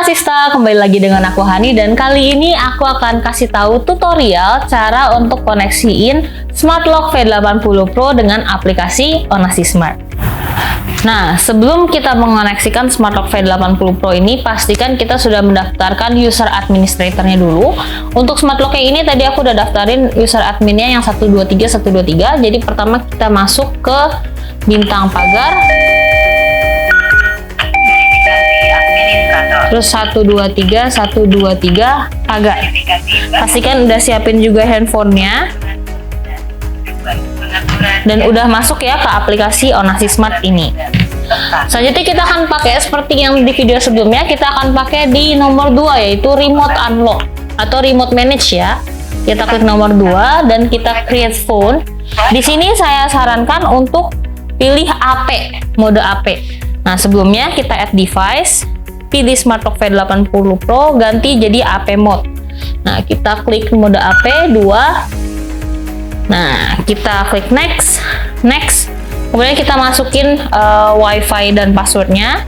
Sista, kembali lagi dengan aku Hani dan kali ini aku akan kasih tahu tutorial cara untuk koneksiin Smart Lock V80 Pro dengan aplikasi Onasi Smart. Nah, sebelum kita mengoneksikan Smart Lock V80 Pro ini, pastikan kita sudah mendaftarkan user administratornya dulu. Untuk Smart Lock yang ini tadi aku udah daftarin user adminnya yang 123. Jadi pertama kita masuk ke bintang pagar. Terus 123 pagar. Pastikan udah siapin juga handphonenya dan udah masuk ya ke aplikasi Onasi Smart ini. Selanjutnya kita akan pakai seperti yang di video sebelumnya, kita akan pakai di nomor 2 yaitu remote unlock atau remote manage ya. Kita klik nomor 2 dan kita create phone. Di sini saya sarankan untuk pilih AP, mode AP. Nah, sebelumnya kita add device, pilih Smart Lock V80 Pro, ganti jadi AP mode. Nah, kita klik mode AP 2. Nah, kita klik next. Kemudian kita masukin WiFi dan passwordnya.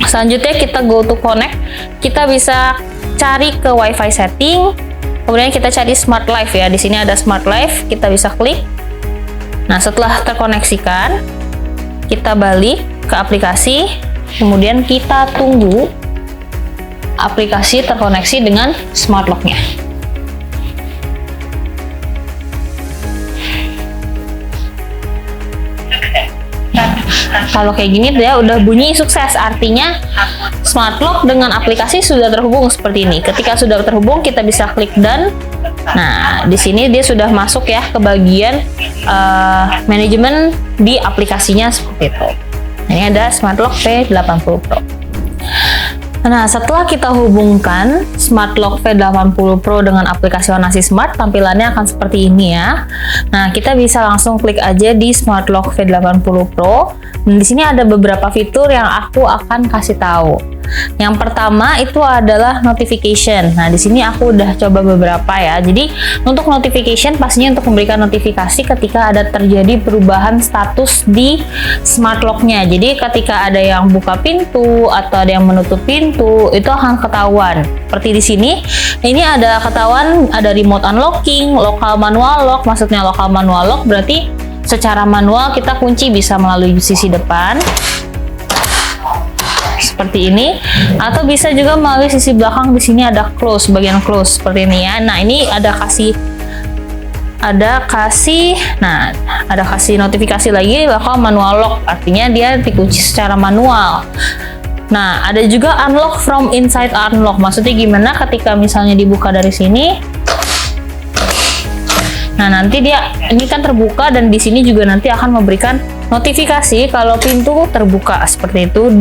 Selanjutnya kita go to connect. Kita bisa cari ke WiFi setting. Kemudian kita cari Smart Life ya. Di sini ada Smart Life. Kita bisa klik. Nah, setelah terkoneksikan, kita balik ke aplikasi. Kemudian kita tunggu aplikasi terkoneksi dengan Smart Lock-nya. Kalau kayak gini dia udah bunyi sukses, artinya Smart Lock dengan aplikasi sudah terhubung seperti ini. Ketika sudah terhubung, kita bisa klik done. Nah, di sini dia sudah masuk ya ke bagian manajemen di aplikasinya seperti itu. Ini ada Smart Lock V80 Pro. Nah, setelah kita hubungkan Smart Lock V80 Pro dengan aplikasi Onasi Smart, tampilannya akan seperti ini ya. Nah, kita bisa langsung klik aja di Smart Lock V80 Pro. Dan di sini ada beberapa fitur yang aku akan kasih tahu. Yang pertama itu adalah notification. Nah, di sini aku udah coba beberapa ya. Jadi, untuk notification pastinya untuk memberikan notifikasi ketika ada terjadi perubahan status di Smart Lock-nya. Jadi, ketika ada yang buka pintu atau ada yang menutup pintu, itu akan ketahuan. Seperti di sini, ini ada ketahuan ada remote unlocking, local manual lock. Maksudnya local manual lock berarti secara manual kita kunci bisa melalui sisi depan. Seperti ini, atau bisa juga melalui sisi belakang. Di sini ada close, bagian close seperti ini ya. Nah, ini ada kasih notifikasi lagi bakal manual lock, artinya dia dikunci secara manual. Nah, ada juga unlock from inside unlock, maksudnya gimana ketika misalnya dibuka dari sini. Nah, nanti dia ini kan terbuka dan di sini juga nanti akan memberikan notifikasi kalau pintu terbuka seperti itu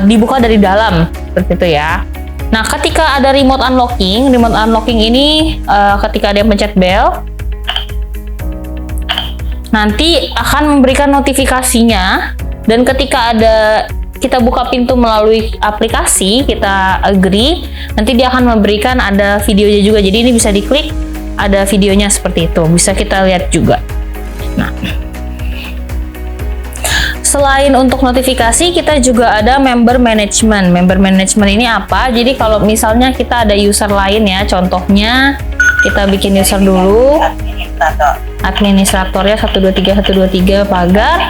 dibuka dari dalam seperti itu ya. Nah, ketika ada remote unlocking ini ketika dia pencet bell nanti akan memberikan notifikasinya, dan ketika kita buka pintu melalui aplikasi, kita agree, nanti dia akan memberikan ada videonya juga. Jadi ini bisa diklik, ada videonya seperti itu, bisa kita lihat juga. Nah, selain untuk notifikasi, kita juga ada member management. Member management ini apa? Jadi kalau misalnya kita ada user lain ya, contohnya kita bikin user dulu. Administratornya 123 pagar.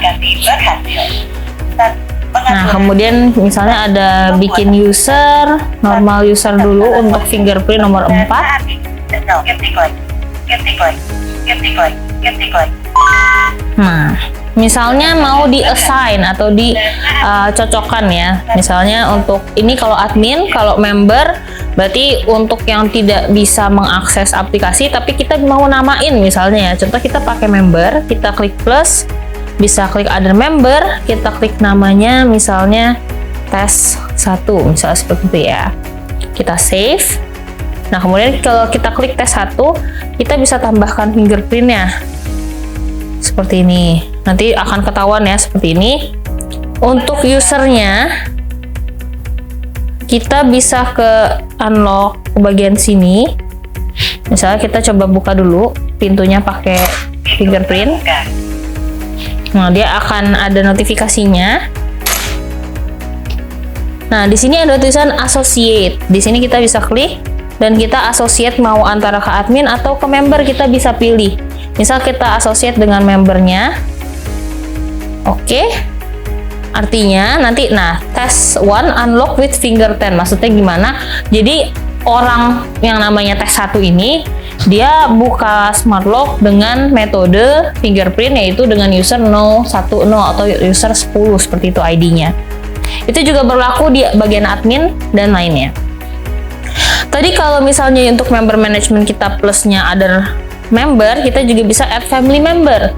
Nah, kemudian misalnya ada bikin user, normal user dulu untuk fingerprint nomor 4. Nah, misalnya mau di-assign atau dicocokkan ya. Misalnya untuk ini kalau admin, kalau member berarti untuk yang tidak bisa mengakses aplikasi tapi kita mau namain misalnya ya. Contoh kita pakai member, kita klik plus, bisa klik other member, kita klik namanya misalnya tes 1, misalnya seperti itu ya. Kita save. Nah, kemudian kalau kita klik tes 1, kita bisa tambahkan fingerprintnya. Seperti ini. Nanti akan ketahuan ya seperti ini. Untuk usernya kita bisa ke unlock ke bagian sini. Misalnya kita coba buka dulu pintunya pakai fingerprint. Nah, dia akan ada notifikasinya. Nah, di sini ada tulisan associate. Di sini kita bisa klik dan kita associate mau antara ke admin atau ke member, kita bisa pilih. Misal kita associate dengan membernya. Oke. Artinya nanti tes 1 unlock with finger 10. Maksudnya gimana? Jadi orang yang namanya tes 1 ini dia buka smart lock dengan metode fingerprint, yaitu dengan user 010 atau user 10 seperti itu ID-nya. Itu juga berlaku di bagian admin dan lainnya. Tadi kalau misalnya untuk member management kita plusnya other member, kita juga bisa add family member.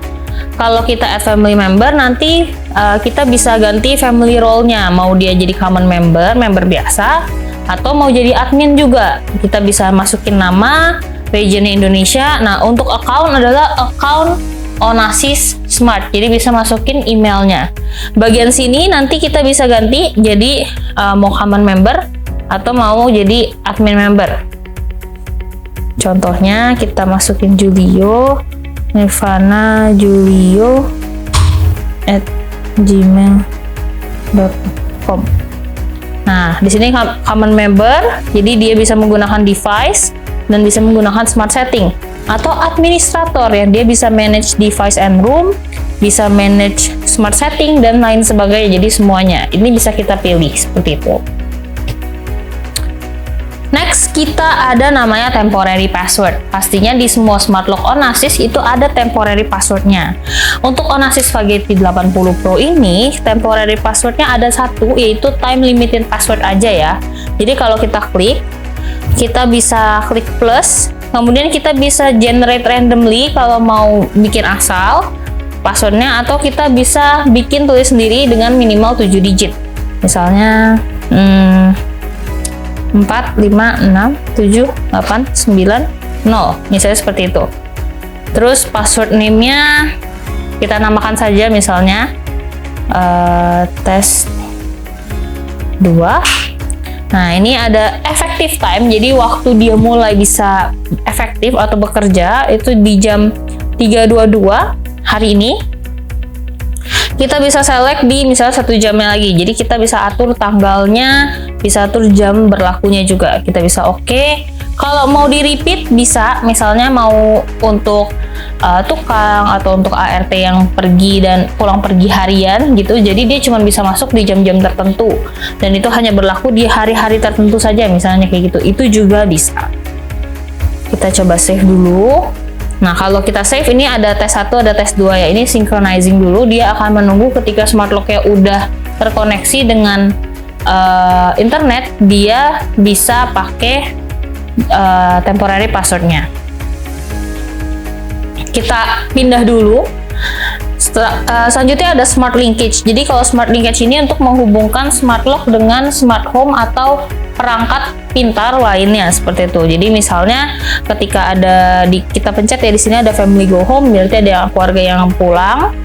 Kalau kita add family member, nanti kita bisa ganti family role-nya. Mau dia jadi common member, member biasa, atau mau jadi admin juga. Kita bisa masukin nama, region Indonesia. Nah, untuk account adalah account Onassis Smart. Jadi bisa masukin emailnya. Bagian sini nanti kita bisa ganti jadi mau common member atau mau jadi admin member. Contohnya kita masukin Julio, Nirvana Julio @gmail.com. Nah, di sini common member, jadi dia bisa menggunakan device dan bisa menggunakan smart setting. Atau administrator yang dia bisa manage device and room, bisa manage smart setting dan lain sebagainya. Jadi semuanya ini bisa kita pilih seperti itu. Next, kita ada namanya temporary password. Pastinya di semua smart lock Onassis itu ada temporary passwordnya. Untuk Onassis Spaghetti 80 Pro ini, temporary passwordnya ada satu, yaitu time limited password aja ya. Jadi kalau kita klik, kita bisa klik plus, kemudian kita bisa generate randomly kalau mau bikin asal passwordnya, atau kita bisa bikin tulis sendiri dengan minimal 7 digit. Misalnya 4, 5, 6, 7, 8, 9, 0. Misalnya seperti itu. Terus password name-nya kita namakan saja misalnya tes 2. Nah, ini ada effective time. Jadi waktu dia mulai bisa efektif atau bekerja itu di jam 3.22 hari ini. Kita bisa select di misalnya 1 jamnya lagi. Jadi kita bisa atur tanggalnya, bisa atur jam berlakunya juga. Kita bisa oke. Kalau mau di repeat bisa, misalnya mau untuk tukang atau untuk ART yang pergi dan pulang pergi harian gitu. Jadi dia cuma bisa masuk di jam-jam tertentu. Dan itu hanya berlaku di hari-hari tertentu saja, misalnya kayak gitu. Itu juga bisa. Kita coba save dulu. Nah, kalau kita save ini ada tes 1, ada tes 2 ya. Ini synchronizing dulu, dia akan menunggu ketika smart lock-nya udah terkoneksi dengan internet, dia bisa pakai temporary passwordnya. Kita pindah dulu. Selanjutnya ada smart linkage. Jadi kalau smart linkage ini untuk menghubungkan smart lock dengan smart home atau perangkat pintar lainnya seperti itu. Jadi misalnya ketika ada kita pencet ya, di sini ada family go home, berarti ada keluarga yang pulang.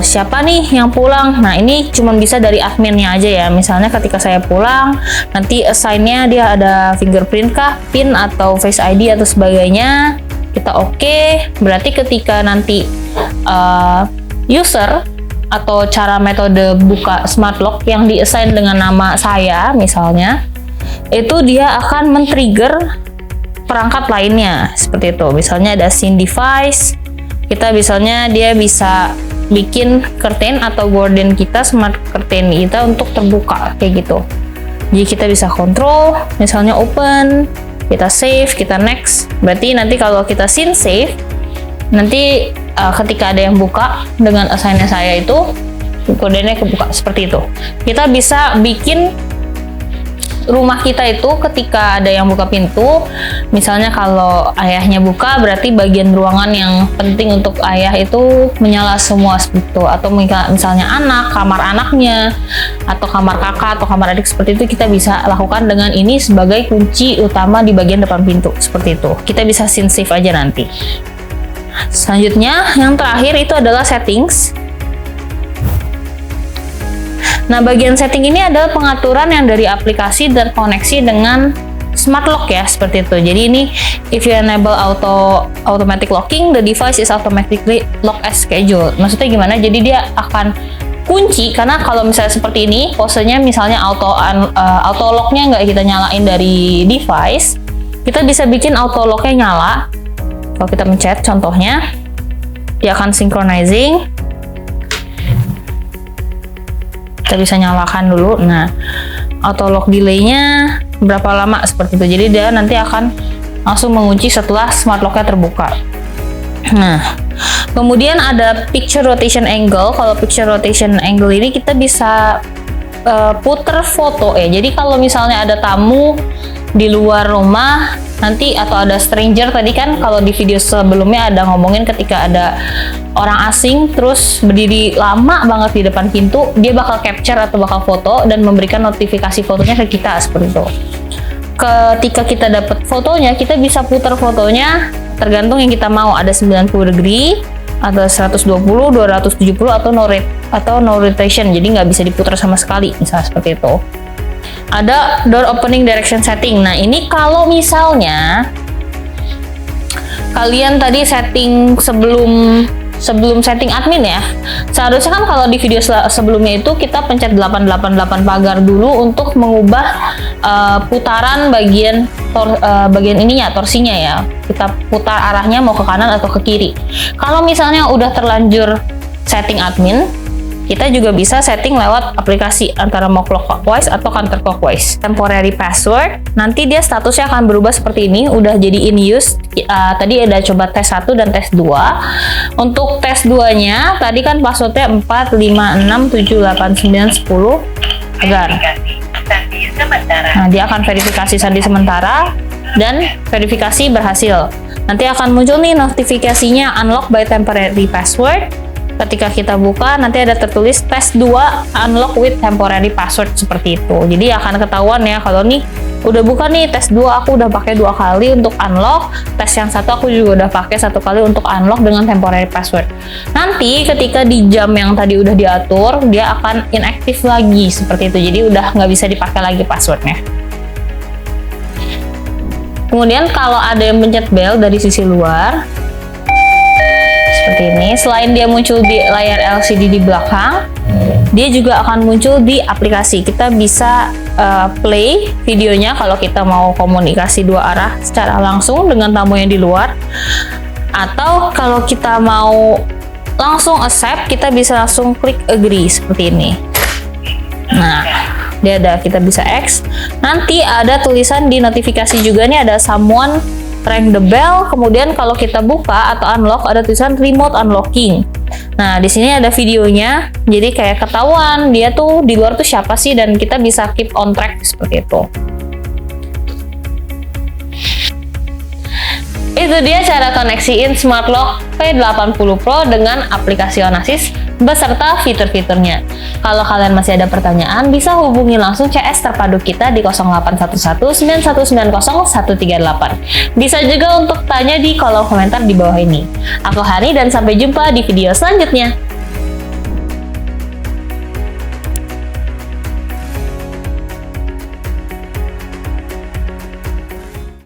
Siapa nih yang pulang? Nah, ini cuma bisa dari adminnya aja ya. Misalnya ketika saya pulang, nanti assign-nya dia ada fingerprint kah, PIN atau Face ID atau sebagainya. Kita oke. Berarti ketika nanti user atau cara metode buka smart lock yang diassign dengan nama saya misalnya, itu dia akan men-trigger perangkat lainnya seperti itu. Misalnya ada scene device, kita misalnya dia bisa bikin curtain atau gorden kita, smart curtain kita untuk terbuka kayak gitu. Jadi kita bisa kontrol, misalnya open, kita save, kita next. Berarti nanti kalau kita scene save, nanti ketika ada yang buka dengan assign-nya saya itu kodenya kebuka seperti itu. Kita bisa bikin rumah kita itu ketika ada yang buka pintu, misalnya kalau ayahnya buka, berarti bagian ruangan yang penting untuk ayah itu menyala semua seperti itu. Atau misalnya anak, kamar anaknya, atau kamar kakak atau kamar adik seperti itu, kita bisa lakukan dengan ini sebagai kunci utama di bagian depan pintu seperti itu. Kita bisa scene save aja nanti. Selanjutnya, yang terakhir itu adalah settings. Nah, bagian setting ini adalah pengaturan yang dari aplikasi terkoneksi dengan smart lock ya, seperti itu. Jadi ini, if you enable automatic locking, the device is automatically lock as scheduled. Maksudnya gimana? Jadi dia akan kunci, karena kalau misalnya seperti ini posenya, misalnya auto locknya nggak kita nyalain dari device, kita bisa bikin auto locknya nyala. Kalau kita mencet contohnya, dia akan synchronizing. Kita bisa nyalakan dulu. Nah, auto lock delaynya berapa lama seperti itu, jadi dia nanti akan langsung mengunci setelah smart locknya terbuka. Nah, kemudian ada picture rotation angle. Kalau picture rotation angle ini kita bisa puter foto ya. Jadi kalau misalnya ada tamu di luar rumah nanti, atau ada stranger, tadi kan kalau di video sebelumnya ada ngomongin ketika ada orang asing terus berdiri lama banget di depan pintu, dia bakal capture atau bakal foto dan memberikan notifikasi fotonya ke kita seperti itu. Ketika kita dapat fotonya, kita bisa putar fotonya tergantung yang kita mau. Ada 90 degree, ada 120, 270, atau no rotation, jadi nggak bisa diputar sama sekali, misalnya seperti itu. Ada door opening direction setting. Nah, ini kalau misalnya kalian tadi setting sebelum setting admin ya, seharusnya kan kalau di video sebelumnya itu kita pencet 888 pagar dulu untuk mengubah putaran bagian ininya, torsinya ya. Kita putar arahnya mau ke kanan atau ke kiri. Kalau misalnya udah terlanjur setting admin, kita juga bisa setting lewat aplikasi, antara mau clockwise atau counterclockwise. Temporary password, nanti dia statusnya akan berubah seperti ini, udah jadi in use. Tadi ada coba tes 1 dan tes 2. Untuk tes 2-nya, tadi kan passwordnya 4, 5, 6, 7, 8, 9, 10 agar. Nah, dia akan verifikasi sandi sementara dan verifikasi berhasil. Nanti akan muncul nih notifikasinya unlock by temporary password. Ketika kita buka, nanti ada tertulis tes 2 unlock with temporary password seperti itu. Jadi akan ketahuan ya, kalau nih udah buka nih tes 2, aku udah pakai 2 kali untuk unlock. Tes yang 1 aku juga udah pakai 1 kali untuk unlock dengan temporary password. Nanti ketika di jam yang tadi udah diatur, dia akan inactive lagi seperti itu. Jadi udah nggak bisa dipakai lagi passwordnya. Kemudian kalau ada yang pencet bel dari sisi luar, seperti ini, selain dia muncul di layar LCD di belakang, dia juga akan muncul di aplikasi. Kita bisa play videonya kalau kita mau komunikasi 2 arah secara langsung dengan tamu yang di luar, atau kalau kita mau langsung accept, kita bisa langsung klik agree seperti ini. Nah, dia ada, kita bisa X. Nanti ada tulisan di notifikasi juga nih, ada someone ring the bell. Kemudian kalau kita buka atau unlock, ada tulisan remote unlocking. Nah, di sini ada videonya, jadi kayak ketahuan dia tuh di luar tuh siapa sih, dan kita bisa keep on track seperti itu. Itu dia cara koneksiin Smart Lock P80 Pro dengan aplikasi Onassis beserta fitur-fiturnya. Kalau kalian masih ada pertanyaan, bisa hubungi langsung CS terpadu kita di 0811 9190 138. Bisa juga untuk tanya di kolom komentar di bawah ini. Aku Hani dan sampai jumpa di video selanjutnya.